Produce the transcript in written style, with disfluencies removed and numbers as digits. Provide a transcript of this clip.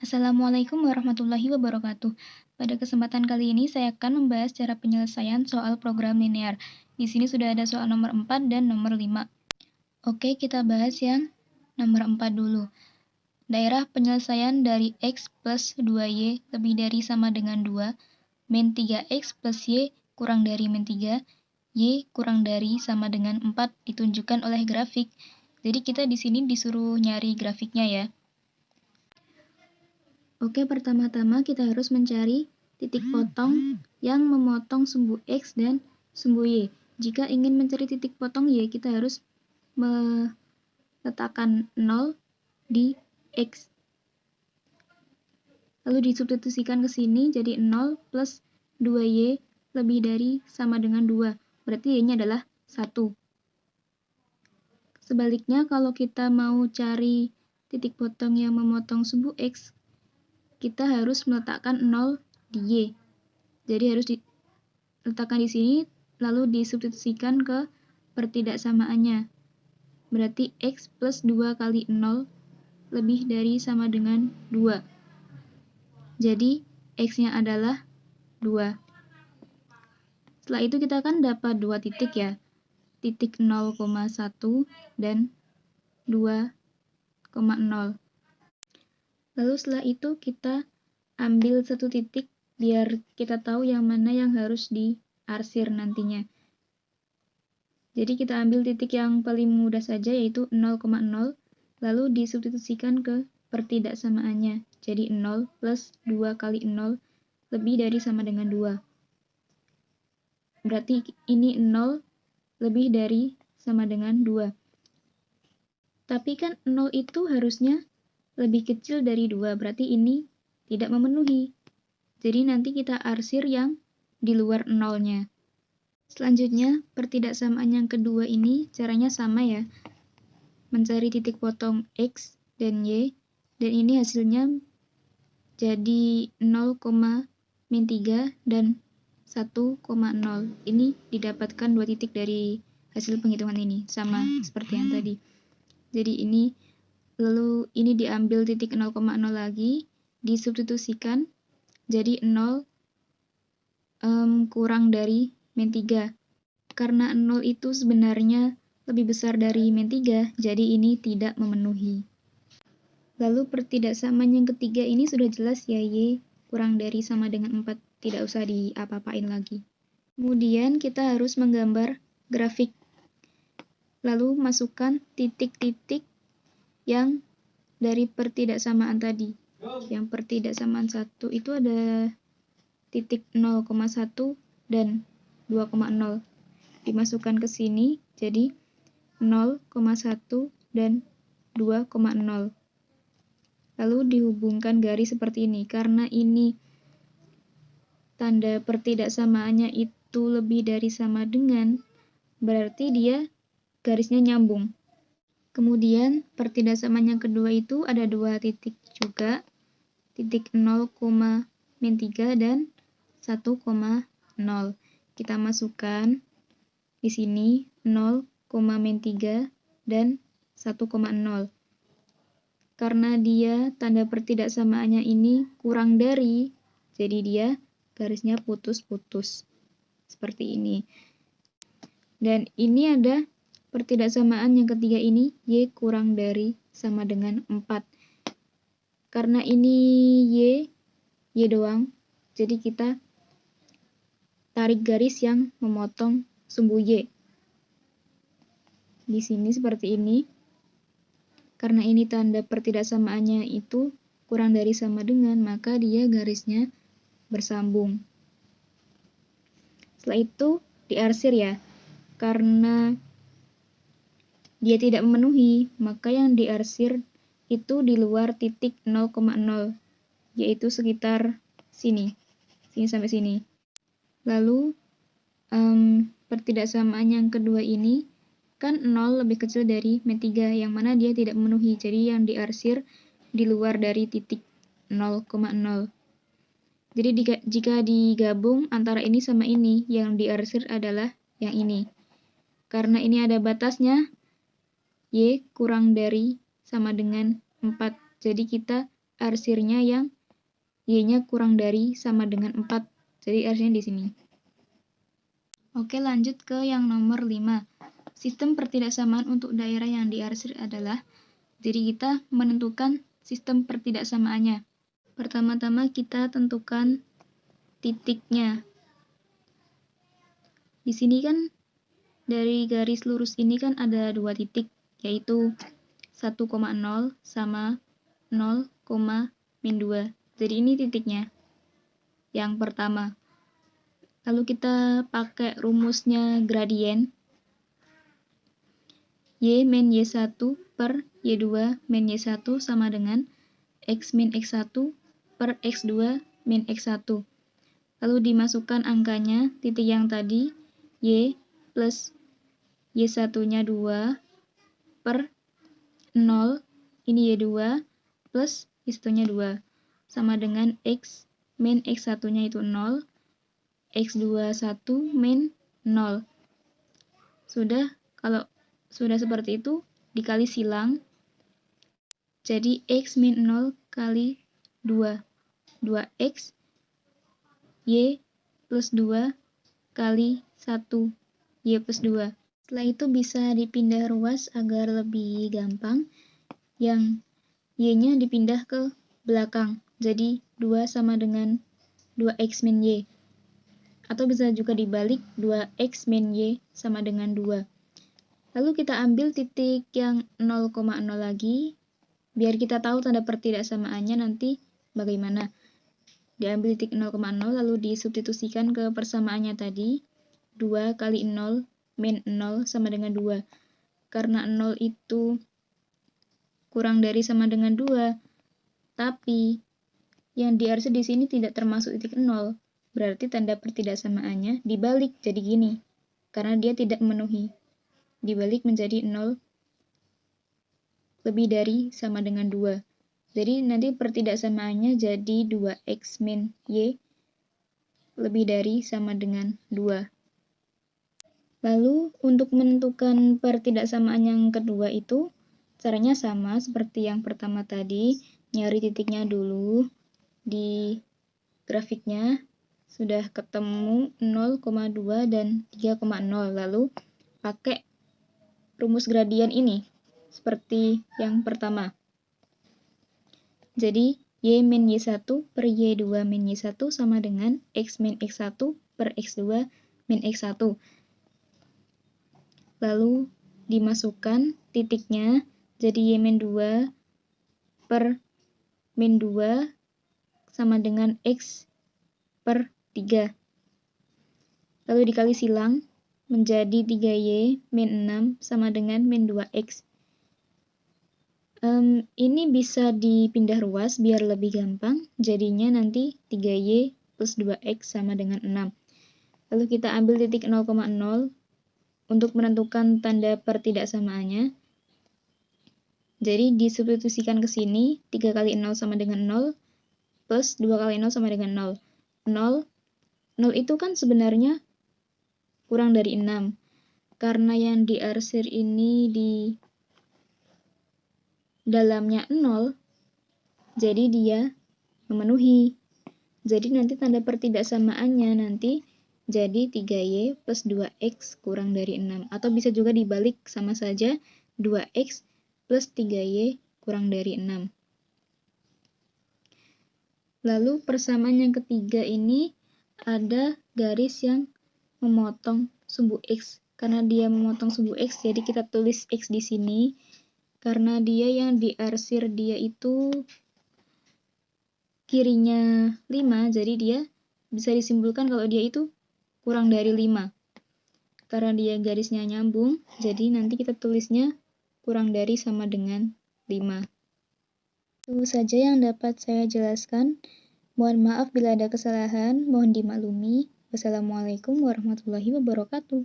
Assalamualaikum warahmatullahi wabarakatuh. Pada kesempatan kali ini saya akan membahas cara penyelesaian soal program linear. Di sini sudah ada soal nomor 4 dan nomor 5. Oke, kita bahas yang nomor 4 dulu. Daerah penyelesaian dari X plus 2Y lebih dari sama dengan 2, min 3X plus Y kurang dari min 3, Y kurang dari sama dengan 4 ditunjukkan oleh grafik. Jadi kita di sini disuruh nyari grafiknya ya. Oke, pertama-tama kita harus mencari titik potong yang memotong sumbu X dan sumbu Y. Jika ingin mencari titik potong Y, kita harus meletakkan 0 di X. Lalu disubstitusikan ke sini, jadi 0 plus 2Y lebih dari sama dengan 2. Berarti Y-nya adalah 1. Sebaliknya, kalau kita mau cari titik potong yang memotong sumbu X, kita harus meletakkan 0 di Y. Jadi harus diletakkan di sini, lalu disubstitusikan ke pertidaksamaannya. Berarti X plus 2 kali 0 lebih dari sama dengan 2. Jadi X-nya adalah 2. Setelah itu kita akan dapat dua titik ya. Titik 0,1 dan 2,0. Lalu setelah itu kita ambil satu titik biar kita tahu yang mana yang harus diarsir nantinya. Jadi kita ambil titik yang paling mudah saja yaitu 0,0 lalu disubstitusikan ke pertidaksamaannya. Jadi 0 plus 2 kali 0 lebih dari sama dengan 2. Berarti ini 0 lebih dari sama dengan 2. Tapi kan 0 itu harusnya lebih kecil dari 2, berarti ini tidak memenuhi. Jadi nanti kita arsir yang di luar 0-nya. Selanjutnya, pertidaksamaan yang kedua ini caranya sama ya. Mencari titik potong X dan Y, dan ini hasilnya jadi 0,-3 dan 1,0. Ini didapatkan dua titik dari hasil penghitungan ini, sama seperti yang tadi. Jadi ini lalu ini diambil titik 0,0 lagi, disubstitusikan jadi 0 kurang dari min 3. Karena 0 itu sebenarnya lebih besar dari min 3, jadi ini tidak memenuhi. Lalu pertidaksamaan yang ketiga ini sudah jelas ya, Y kurang dari sama dengan 4, tidak usah diapa-apain lagi. Kemudian kita harus menggambar grafik. Lalu masukkan titik-titik yang dari pertidaksamaan tadi. Yang pertidaksamaan 1 itu ada titik 0,1 dan 2,0. Dimasukkan ke sini jadi 0,1 dan 2,0. Lalu dihubungkan garis seperti ini. Karena ini tanda pertidaksamaannya itu lebih dari sama dengan, berarti dia garisnya nyambung. Kemudian pertidaksamaan yang kedua itu ada dua titik juga, titik 0,-3 dan 1,0. Kita masukkan di sini 0,-3 dan 1,0. Karena dia tanda pertidaksamaannya ini kurang dari, jadi dia garisnya putus-putus. Seperti ini. Dan ini ada pertidaksamaan yang ketiga ini, Y kurang dari sama dengan 4. Karena ini Y doang, jadi kita tarik garis yang memotong sumbu Y. Di sini seperti ini. Karena ini tanda pertidaksamaannya itu kurang dari sama dengan, maka dia garisnya bersambung. Setelah itu diarsir ya. Karena dia tidak memenuhi, maka yang diarsir itu di luar titik 0,0, yaitu sekitar sini sampai sini. Lalu pertidaksamaan yang kedua ini kan 0 lebih kecil dari min 3, yang mana dia tidak memenuhi, jadi yang diarsir di luar dari titik 0,0. Jadi jika digabung antara ini sama ini, yang diarsir adalah yang ini. Karena ini ada batasnya, Y kurang dari sama dengan 4. Jadi kita arsirnya yang Y-nya kurang dari sama dengan 4. Jadi arsirnya di sini. Oke, lanjut ke yang nomor 5. Sistem pertidaksamaan untuk daerah yang diarsir adalah, jadi kita menentukan sistem pertidaksamaannya. Pertama-tama kita tentukan titiknya. Di sini kan dari garis lurus ini kan ada 2 titik, yaitu 1,0 sama 0, min 2. Jadi ini titiknya yang pertama. Lalu kita pakai rumusnya gradien. Y min Y1 per Y2 min Y1 sama dengan X min X1 per X2 min X1. Lalu dimasukkan angkanya, titik yang tadi, Y plus Y1-nya 2 per 0, ini Y2 plus Y1-nya 2, sama dengan X min X1-nya itu 0, X21 min 0. Kalau sudah seperti itu, dikali silang, jadi X min 0 kali 2, 2X, Y plus 2 kali 1, Y plus 2. Setelah itu bisa dipindah ruas agar lebih gampang. Yang Y-nya dipindah ke belakang, jadi 2 sama dengan 2X min Y. Atau bisa juga dibalik, 2X min Y sama dengan 2. Lalu kita ambil titik yang 0,0 lagi, biar kita tahu tanda pertidaksamaannya nanti bagaimana. Diambil titik 0,0 lalu disubstitusikan ke persamaannya tadi, 2 kali 0 min 0 sama dengan 2. Karena 0 itu kurang dari sama dengan 2, tapi yang diarsir di sini tidak termasuk titik 0. Berarti tanda pertidaksamaannya dibalik jadi gini, karena dia tidak memenuhi. Dibalik menjadi 0 lebih dari sama dengan 2. Jadi nanti pertidaksamaannya jadi 2X min Y lebih dari sama dengan 2. Lalu untuk menentukan pertidaksamaan yang kedua itu, caranya sama seperti yang pertama tadi, nyari titiknya dulu di grafiknya. Sudah ketemu 0,2 dan 3,0. Lalu pakai rumus gradien ini seperti yang pertama. Jadi Y min Y1 per Y2 min Y1 sama dengan X min X1 per X2 min X1. Lalu dimasukkan titiknya, jadi Y min 2 per min 2 sama dengan X per 3. Lalu dikali silang, menjadi 3Y min 6 sama dengan min 2X. Ini bisa dipindah ruas biar lebih gampang, jadinya nanti 3Y plus 2X sama dengan 6. Lalu kita ambil titik 0,0 untuk menentukan tanda pertidaksamaannya. Jadi disubstitusikan ke sini, 3 kali 0 sama dengan 0, plus 2 kali 0 sama dengan 0. 0 itu kan sebenarnya kurang dari 6. Karena yang diarsir ini di dalamnya 0, jadi dia memenuhi. Jadi nanti tanda pertidaksamaannya nanti jadi 3Y plus 2X kurang dari 6. Atau bisa juga dibalik, sama saja 2X plus 3Y kurang dari 6. Lalu persamaan yang ketiga ini ada garis yang memotong sumbu X. Karena dia memotong sumbu X, jadi kita tulis X di sini. Karena dia yang diarsir dia itu kirinya 5, jadi dia bisa disimpulkan kalau dia itu kurang dari 5. Karena dia garisnya nyambung, jadi nanti kita tulisnya kurang dari sama dengan 5. Itu saja yang dapat saya jelaskan. Mohon maaf bila ada kesalahan, mohon dimaklumi. Wassalamualaikum warahmatullahi wabarakatuh.